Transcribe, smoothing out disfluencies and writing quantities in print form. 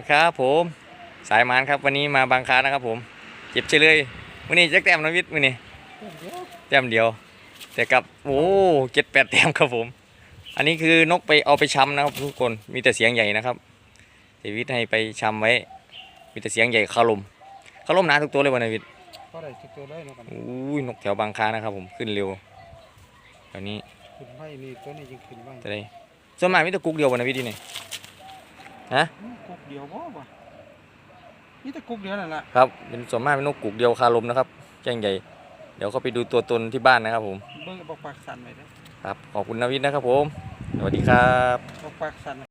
ครับผมสายมานครับวันนี้มาบางคานะครับผมเจ็บเฉยเลยวันนี้จักแต้มนะวิทย์วันนี้แต้มเดียวแต่กับโอ้7-8 แต้มครับผมอันนี้คือนกไปเอาไปชำนะครับทุกคนมีแต่เสียงใหญ่นะครับเดวิดให้ไปชำไว้มีแต่เสียงใหญ่คาลมหนาทุกตัวเลยวันนี้วิทย์ ก็ได้ทุกตัวเลยนกกันอู้ยนกแถวบางคานะครับผมขึ้นเร็วแถวนี้ขึ้นไว้นี่ตัวนี้ยังขึ้นไว้จะได้ส่วนมากมีแต่กุ๊กเดียววันนี้วิทย์ที่นี่ฮะ กุกเดียวบ่นี่แต่กุกเดียวนั่นแหละ ครับเป็นส่วนมากเป็นนกกุ๊กเดียวคาลมนะครับแจ้งใหญ่เดี๋ยวเขาไปดูตัวตนที่บ้านนะครับผม เบิ่งบอกปากสั่นไว้เด้อ ครับขอบคุณนาวินนะครับผมสวัสดีครับ บอกปากสั่น